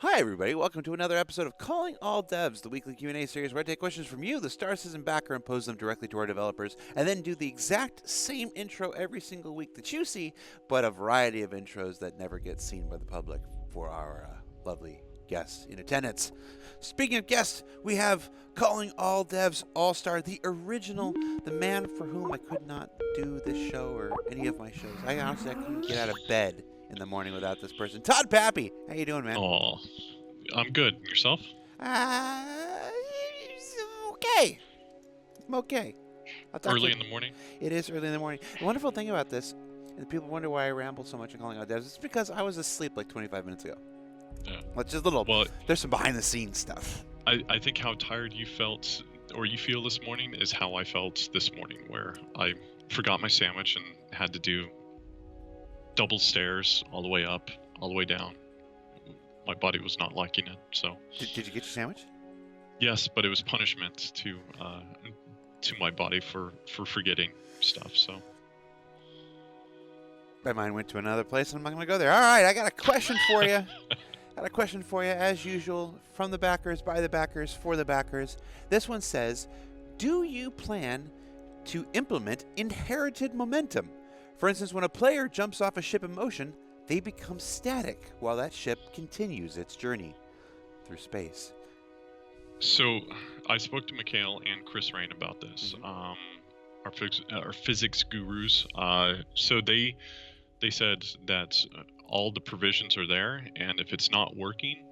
Hi, everybody. Welcome to another episode of Calling All Devs, the weekly Q&A series where I take questions from you, the Star Citizen backer, and pose them directly to our developers, and then do the exact same intro every single week that you see, but a variety of intros that never get seen by the public for our lovely guests in attendance. Speaking of guests, we have Calling All Devs All-Star, the original, the man for whom I could not do this show or any of my shows. I couldn't get out of bed in the morning without this person. Todd Pappy, how you doing, man? Oh, I'm good. Yourself? Okay. I'm okay. Early in the morning? It is early in the morning. The wonderful thing about this, and people wonder why I ramble so much in Calling All Devs, it's because I was asleep like 25 minutes ago. Yeah. Well, just a little. Well, there's some behind-the-scenes stuff. I think how tired you felt, or you feel this morning, is how I felt this morning, where I forgot my sandwich and had to do double stairs all the way up, all the way down. My body was not liking it, so. Did you get your sandwich? Yes, but it was punishment to my body for forgetting stuff. So. My mind went to another place, and I'm not going to go there. All right, I got a question for you. As usual, from the backers, by the backers, for the backers. This one says, do you plan to implement inherited momentum? For instance, when a player jumps off a ship in motion, they become static while that ship continues its journey through space. So, I spoke to Mikhail and Chris Rain about this, our physics gurus. So they said that all the provisions are there, and if it's not working,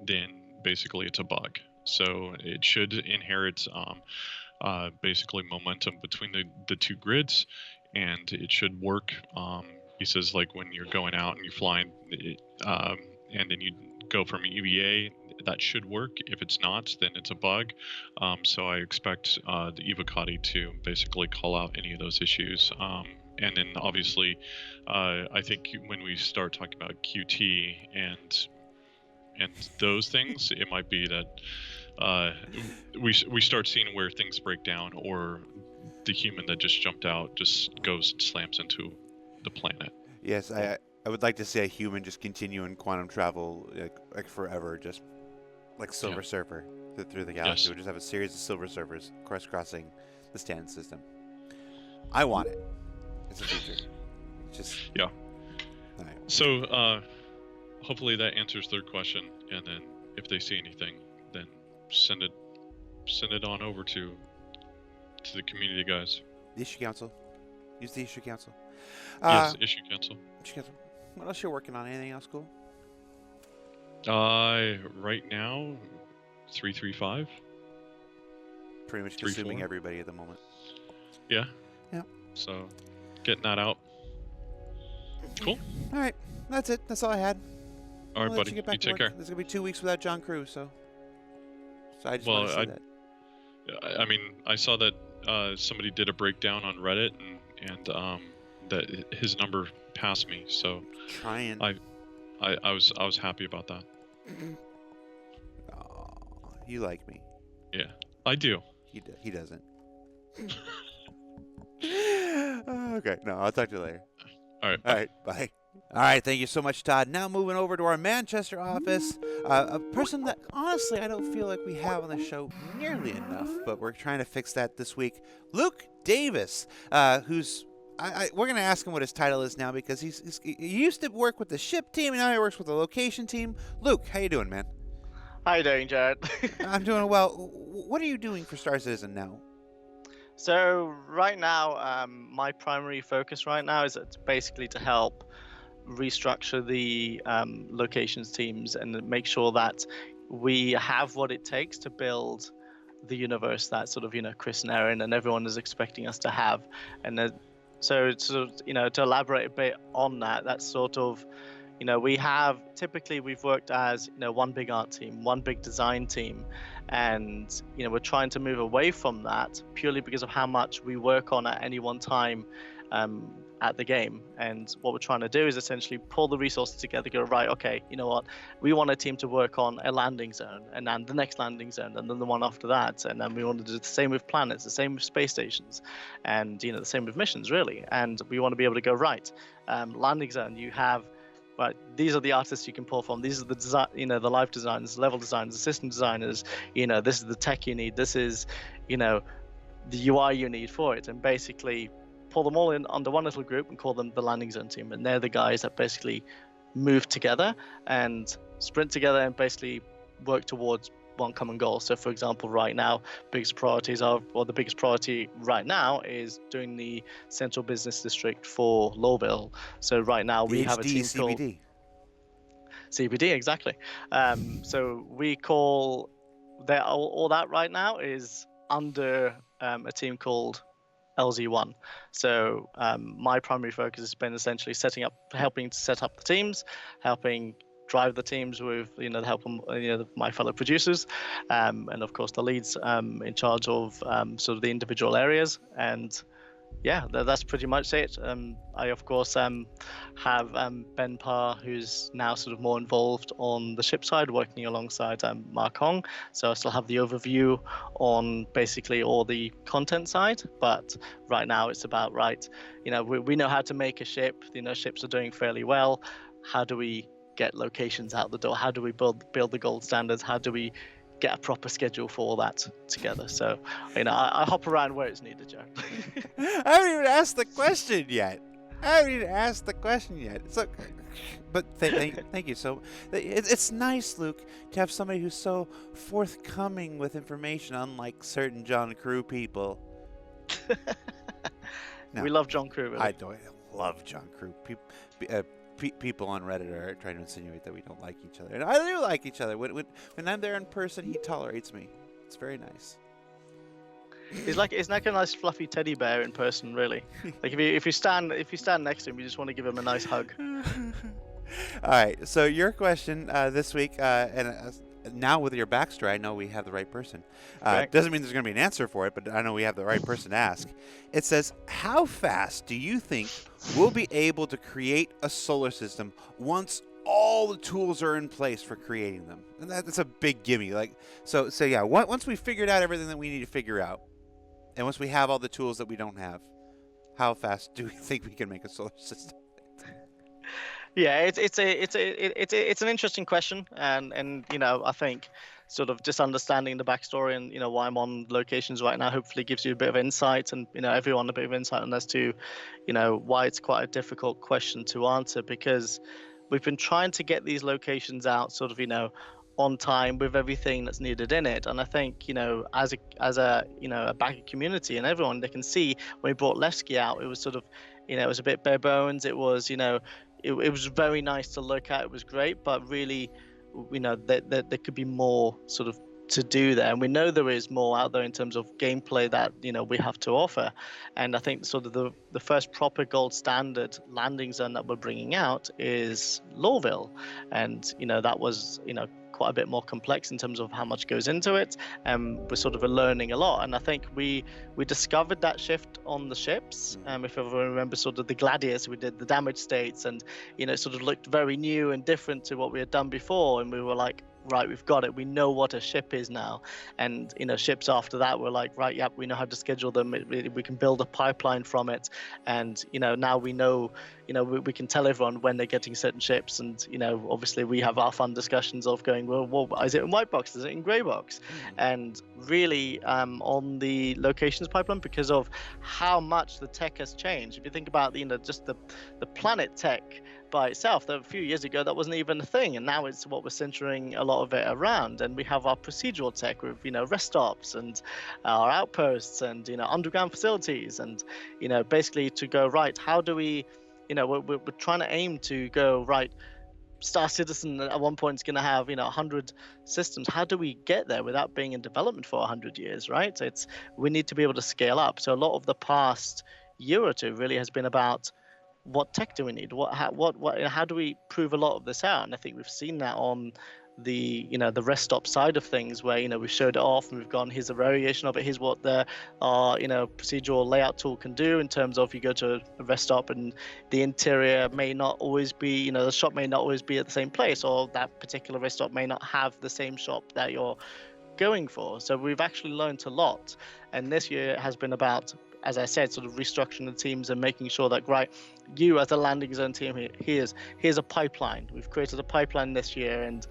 then basically it's a bug. So it should inherit basically momentum between the two grids, and it should work. He says, like, when you're going out and you're flying, and then you go from EVA, that should work. If it's not, then it's a bug. So I expect the Evocati to basically call out any of those issues. And then obviously, I think when we start talking about QT and those things, it might be that we start seeing where things break down, or the human that just jumped out just goes and slams into the planet. Yes, I would like to see a human just continue in quantum travel like forever, just like Silver Surfer through the galaxy. Yes. We'll just have a series of Silver Surfers crisscrossing the stand system. I want it. It's a feature. Just yeah. All right. So hopefully that answers their question, and then if they see anything, then send it on over to the community guys. The issue council. Use the issue council. Yes, issue council. What else you working on? Anything else cool? Right now, 335. Pretty much consuming everybody at the moment. Yeah. Yeah. So, getting that out. Cool. All right, that's it. That's all I had. All right, buddy. You take care. There's gonna be 2 weeks without John Crew, so I just want to say that. I mean, I saw that somebody did a breakdown on Reddit, and that his number passed me. So trying. I was happy about that. Oh, you like me? Yeah, I do. He doesn't. Okay, no, I'll talk to you later. All right. All right, bye. All right, thank you so much, Todd. Now moving over to our Manchester office, a person that honestly I don't feel like we have on the show nearly enough, but we're trying to fix that this week. Luke Davis, who's we're going to ask him what his title is now, because he used to work with the ship team and now he works with the location team. Luke, how you doing, man? How you doing, Jared? I'm doing well. What are you doing for Star Citizen now? So right now, my primary focus right now is basically to help restructure the locations teams and make sure that we have what it takes to build the universe that sort of, Chris and Aaron and everyone is expecting us to have. And so sort of, to elaborate a bit on that, that's sort of, we've worked as, one big art team, one big design team. And, we're trying to move away from that purely because of how much we work on at any one time at the game. And what we're trying to do is essentially pull the resources together, go, right, okay, you know what, we want a team to work on a landing zone, and then the next landing zone, and then the one after that. And then we want to do the same with planets, the same with space stations, and, the same with missions, really. And we want to be able to go, right, landing zone, you have right, these are the artists you can pull from. These are the design, the live designers, level designers, the system designers. This is the tech you need. This is, the UI you need for it, and basically pull them all in under one little group and call them the landing zone team. And they're the guys that basically move together and sprint together and basically work towards one common goal. So for example, right now, the biggest priority right now is doing the central business district for Lowville. So right now we have a team called CBD, exactly. So we call that all that right now is under a team called LZ1. So my primary focus has been essentially helping to set up the teams, helping drive the teams with the help of my fellow producers, and of course the leads in charge of sort of the individual areas. And yeah, that's pretty much it. I of course have Ben Parr, who's now sort of more involved on the ship side, working alongside Mark Hong. So I still have the overview on basically all the content side, but right now it's about we know how to make a ship. Ships are doing fairly well. How do we get locations out the door? How do we build the gold standards? How do we get a proper schedule for all that together? So I hop around where it's needed, Joe. I haven't even asked the question yet. So, but thank you. So it's nice, Luke, to have somebody who's so forthcoming with information, unlike certain John Crew people. No, we love John Crew. Really. I love John Crew. People on Reddit are trying to insinuate that we don't like each other, and I do like each other. When I'm there in person, he tolerates me. It's very nice. He's like a nice fluffy teddy bear in person, really. Like if you stand next to him, you just want to give him a nice hug. All right. So your question this week, now with your backstory, I know we have the right person. Doesn't mean there's going to be an answer for it, but I know we have the right person to ask. It says, how fast do you think we'll be able to create a solar system once all the tools are in place for creating them? And that's a big gimme. So yeah, once we figured out everything that we need to figure out, and once we have all the tools that we don't have, how fast do we think we can make a solar system? Yeah, it's an interesting question, and I think sort of just understanding the backstory and why I'm on locations right now hopefully gives you a bit of insight, and everyone a bit of insight on as to why it's quite a difficult question to answer, because we've been trying to get these locations out sort of on time with everything that's needed in it. And I think as a backer community and everyone, they can see when we brought Levski out, it was sort of it was a bit bare bones. It was it was very nice to look at. It was great, but really there could be more sort of to do there, and we know there is more out there in terms of gameplay that we have to offer. And I think sort of the first proper gold standard landing zone that we're bringing out is Lowville, and that was quite a bit more complex in terms of how much goes into it, and we're sort of learning a lot. And I think we discovered that shift on the ships. If everyone remembers sort of the Gladius, we did the damage states, and it sort of looked very new and different to what we had done before, and we were like, right, we've got it. We know what a ship is now. And ships after that were like, right, yep, we know how to schedule them. We can build a pipeline from it. And now we know we can tell everyone when they're getting certain ships. And obviously we have our fun discussions of going, well, is it in white box, is it in gray box? And really on the locations pipeline, because of how much the tech has changed. If you think about just the planet tech by itself, that a few years ago that wasn't even a thing, and now it's what we're centering a lot of it around. And we have our procedural tech with rest stops and our outposts and underground facilities, and basically to go, right, how do we we're trying to aim to go, right, Star Citizen at one point is going to have 100 systems. How do we get there without being in development for 100 years, right? We need to be able to scale up. So a lot of the past year or two really has been about what tech do we need? How do we prove a lot of this out? And I think we've seen that on the the rest stop side of things, where we showed it off and we've gone, here's a variation of it, here's what the procedural layout tool can do in terms of, you go to a rest stop and the interior may not always be, the shop may not always be at the same place, or that particular rest stop may not have the same shop that you're going for. So we've actually learned a lot, and this year has been about as I said, sort of restructuring the teams and making sure that, right, you as a landing zone team, here's a pipeline. We've created a pipeline this year, and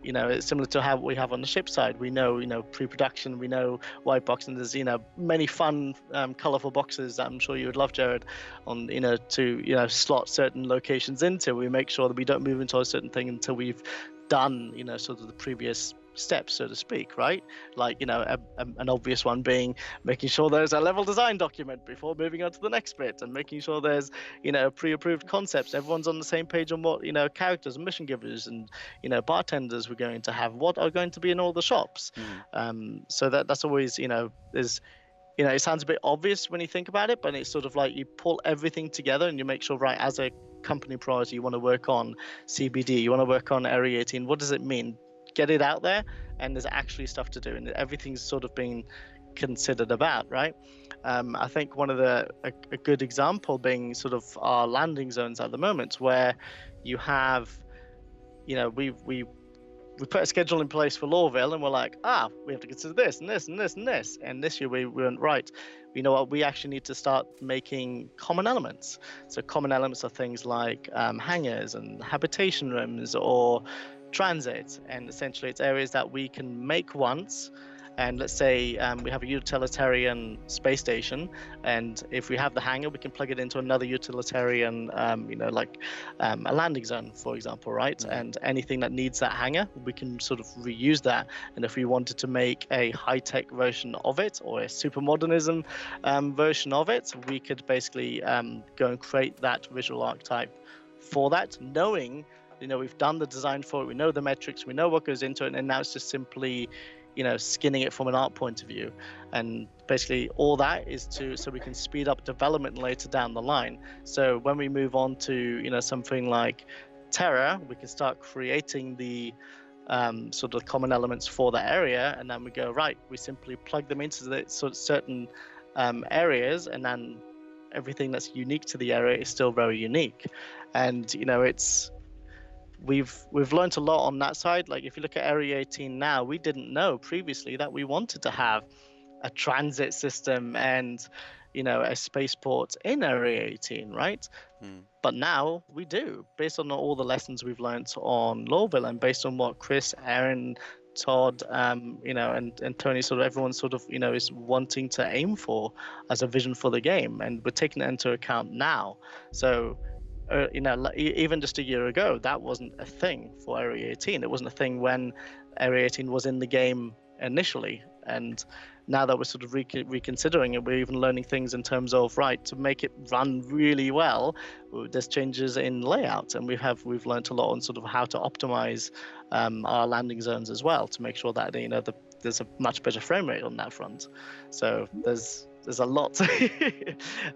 it's similar to how we have on the ship side. We know, pre-production, we know white box, and there's, many fun, colorful boxes that I'm sure you would love, Jared, on, to, slot certain locations into. We make sure that we don't move into a certain thing until we've done, sort of the previous steps, so to speak, right? Like, an obvious one being making sure there's a level design document before moving on to the next bit, and making sure there's, pre-approved concepts. Everyone's on the same page on what, characters and mission givers and, bartenders we're going to have, what are going to be in all the shops. So that's always, there's, it sounds a bit obvious when you think about it, but it's sort of like you pull everything together and you make sure, right, as a company priority, you want to work on CBD, you want to work on Area 18. What does it mean? Get it out there, and there's actually stuff to do, and everything's sort of being considered about, right? I think one of a good example being sort of our landing zones at the moment, where you have, we put a schedule in place for Lawville, and we're like, we have to consider this and this and this and this. And this year we went, right, you know what, we actually need to start making common elements. So common elements are things like hangars and habitation rooms or transit, and essentially it's areas that we can make once. And let's say we have a utilitarian space station, and if we have the hangar, we can plug it into another utilitarian, like a landing zone, for example, right? And anything that needs that hangar, we can sort of reuse that. And if we wanted to make a high-tech version of it, or a super modernism version of it, we could basically go and create that visual archetype for that, knowing, we've done the design for it, we know the metrics, we know what goes into it, and now it's just simply, skinning it from an art point of view. And basically all that is so we can speed up development later down the line. So when we move on to, something like Terra, we can start creating the sort of common elements for that area, and then we go, right, we simply plug them into the sort of certain areas, and then everything that's unique to the area is still very unique. And, we've learned a lot on that side. Like if you look at Area 18 now, we didn't know previously that we wanted to have a transit system and, a spaceport in Area 18, right? But now we do, based on all the lessons we've learned on Lawville, and based on what Chris, Aaron, Todd, and Tony, sort of everyone sort of, is wanting to aim for as a vision for the game. And we're taking it into account now. So, even just a year ago, that wasn't a thing for Area 18. It wasn't a thing when Area 18 was in the game initially. And now that we're sort of reconsidering it, we're even learning things in terms of, right, to make it run really well, there's changes in layout, and we've learned a lot on sort of how to optimize our landing zones as well, to make sure that there's a much better frame rate on that front. So there's a lot.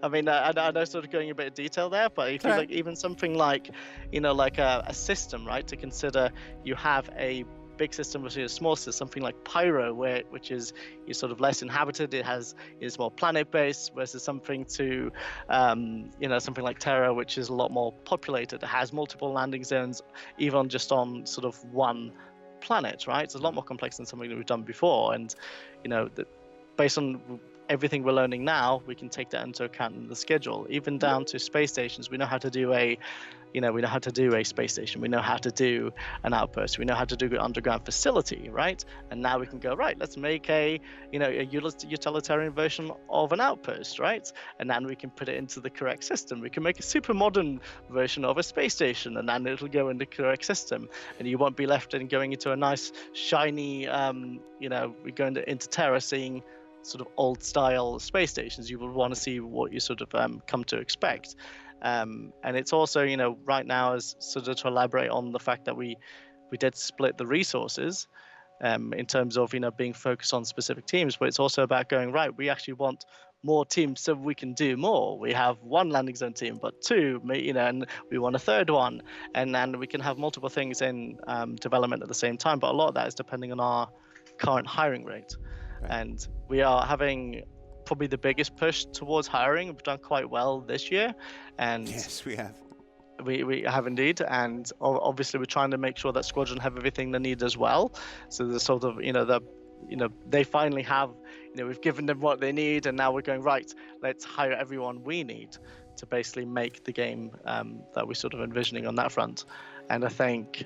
I mean, I know sort of going a bit of detail there, but if you like even something like, like a system, right, to consider, you have a big system versus a small system, something like Pyro, which is sort of less inhabited, it's more planet based, versus something to something like Terra, which is a lot more populated. It has multiple landing zones, even just on sort of one planet, right? It's a lot more complex than something that we've done before. And based on everything we're learning now, we can take that into account in the schedule, even down to space stations. We know how to do a space station. We know how to do an outpost. We know how to do an underground facility, right? And now we can go, right, let's make a utilitarian version of an outpost, right? And then we can put it into the correct system. We can make a super modern version of a space station, and then it'll go in the correct system. And you won't be left in going into a nice, shiny, we go into Terra seeing sort of old style space stations. You will want to see what you sort of come to expect. And it's also, right now, is sort of to elaborate on the fact that we did split the resources in terms of, being focused on specific teams, but it's also about going, right, we actually want more teams so we can do more. We have one landing zone team, but two, and we want a third one, and then we can have multiple things in development at the same time. But a lot of that is depending on our current hiring rate. Right. And we are having probably the biggest push towards hiring. We've done quite well this year, and yes, we have. We have indeed, and obviously we're trying to make sure that Squadron have everything they need as well. So there's sort of they finally have, we've given them what they need, and now we're going, right, let's hire everyone we need to basically make the game that we're sort of envisioning on that front. And I think,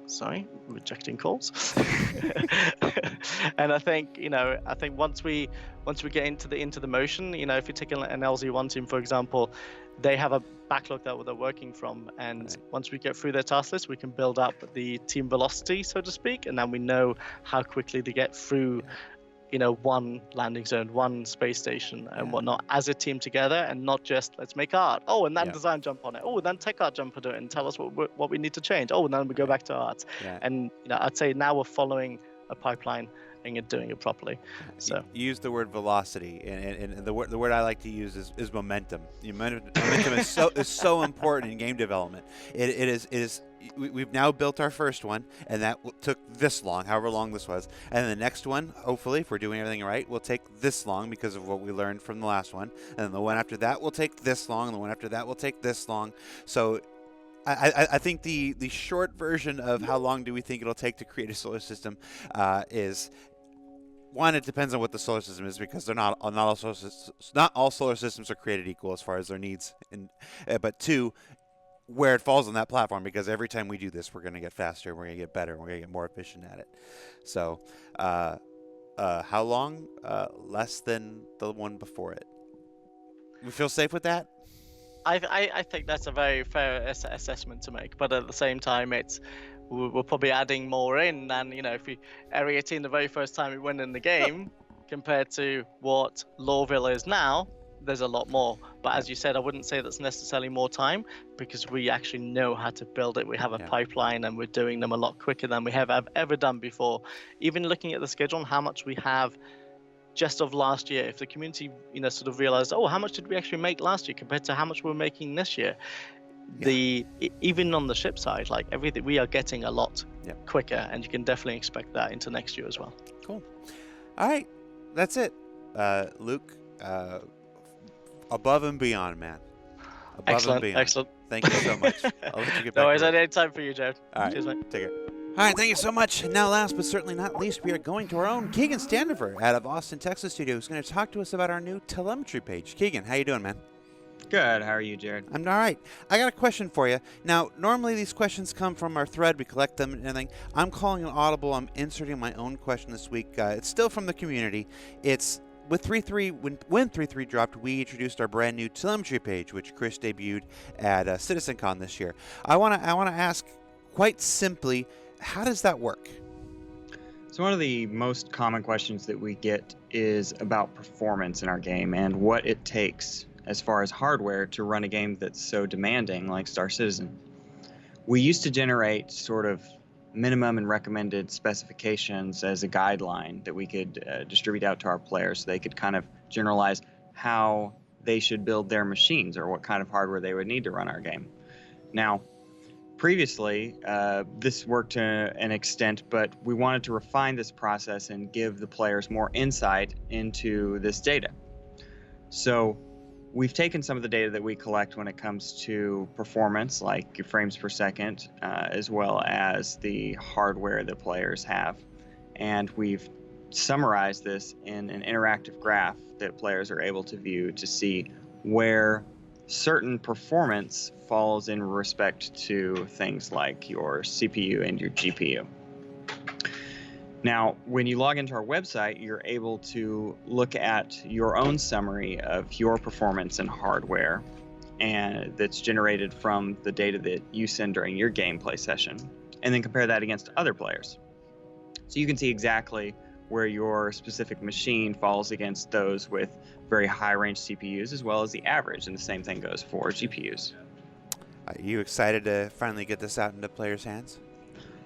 sorry, rejecting calls. And I think, once we get into the motion, if you take an LZ1 team, for example, they have a backlog that they're working from, and Right. once we get through their task list, we can build up the team velocity, so to speak, and then we know how quickly they get through one landing zone, one space station, and whatnot, as a team together, and not just let's make art. Oh, and then design jump on it. Oh, and then tech art jump on it and tell us what we need to change. Oh, and then we go back to art. Yeah. And I'd say now we're following a pipeline and doing it properly. So you use the word velocity, and the word I like to use is momentum. Momentum is so important in game development. It is. We've now built our first one, and that took this long, however long this was. And the next one, hopefully, if we're doing everything right, will take this long because of what we learned from the last one. And the one after that will take this long, and the one after that will take this long. So I think the short version of how long do we think it'll take to create a solar system is, one, it depends on what the solar system is, because not all solar systems are created equal as far as their needs. But two, where it falls on that platform, because every time we do this, we're going to get faster, we're going to get better, we're going to get more efficient at it. So, how long? Less than the one before it. We feel safe with that? I think that's a very fair assessment to make, but at the same time, we're probably adding more in than, if we Area 18 the very first time we went in the game compared to what Lorville is now. There's a lot more, but as you said, I wouldn't say that's necessarily more time, because we actually know how to build it. We have a pipeline, and we're doing them a lot quicker than we have ever done before. Even looking at the schedule and how much we have just of last year, if the community sort of realized, oh, how much did we actually make last year compared to how much we're making this year, even on the ship side, like everything, we are getting a lot quicker, and you can definitely expect that into next year as well. Cool. All right, that's it. Luke, above and beyond, man. Excellent. Thank you so much. I'll let you get back. No worries, I had time for you, Jared. All right, cheers, mate. Take care. All right, thank you so much. And now, last but certainly not least, we are going to our own Keegan Standifer out of Austin, Texas studio, who's going to talk to us about our new telemetry page. Keegan, how you doing, man? Good. How are you, Jared? I'm all right. I got a question for you. Now, normally these questions come from our thread. We collect them and everything. I'm calling an audible. I'm inserting my own question this week. It's still from the community. It's with 3.3, when 3.3 dropped, we introduced our brand new telemetry page, which Chris debuted at CitizenCon this year. I want to ask, quite simply, how does that work? So one of the most common questions that we get is about performance in our game and what it takes as far as hardware to run a game that's so demanding like Star Citizen. We used to generate sort of minimum and recommended specifications as a guideline that we could distribute out to our players, so they could kind of generalize how they should build their machines or what kind of hardware they would need to run our game. Now, previously, this worked to an extent, but we wanted to refine this process and give the players more insight into this data. So we've taken some of the data that we collect when it comes to performance, like frames per second, as well as the hardware that players have. And we've summarized this in an interactive graph that players are able to view to see where certain performance falls in respect to things like your CPU and your GPU. Now, when you log into our website, you're able to look at your own summary of your performance and hardware, and that's generated from the data that you send during your gameplay session, and then compare that against other players. So you can see exactly where your specific machine falls against those with very high-range CPUs, as well as the average, and the same thing goes for GPUs. Are you excited to finally get this out into players' hands?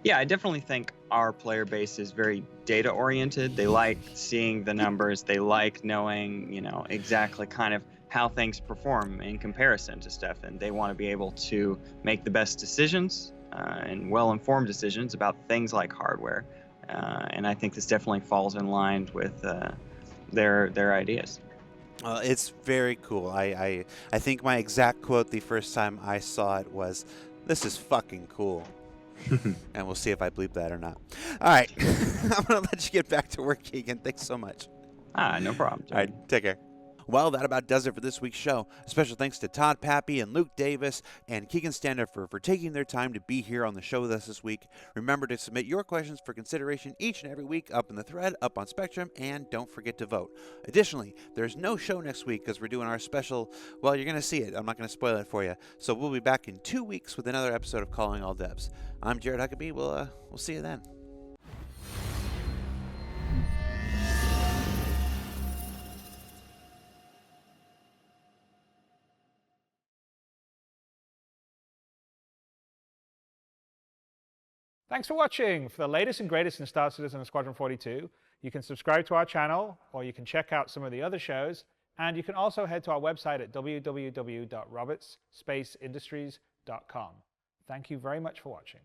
Yeah, I definitely think our player base is very data-oriented. They like seeing the numbers. They like knowing, exactly kind of how things perform in comparison to stuff, and they want to be able to make the best decisions and well-informed decisions about things like hardware. And I think this definitely falls in line with their ideas. It's very cool. I think my exact quote the first time I saw it was, "This is fucking cool." And we'll see if I bleep that or not. All right. I'm going to let you get back to work, Keegan. Thanks so much. No problem. All right. Take care. Well, that about does it for this week's show. A special thanks to Todd Pappy and Luke Davis and Keegan Stander for taking their time to be here on the show with us this week. Remember to submit your questions for consideration each and every week up in the thread, up on Spectrum, and don't forget to vote. Additionally, there's no show next week because we're doing our special, well, you're going to see it. I'm not going to spoil it for you. So we'll be back in 2 weeks with another episode of Calling All Devs. I'm Jared Huckabee. We'll see you then. Thanks for watching. For the latest and greatest in Star Citizen and Squadron 42, you can subscribe to our channel, or you can check out some of the other shows, and you can also head to our website at www.robertsspaceindustries.com. Thank you very much for watching.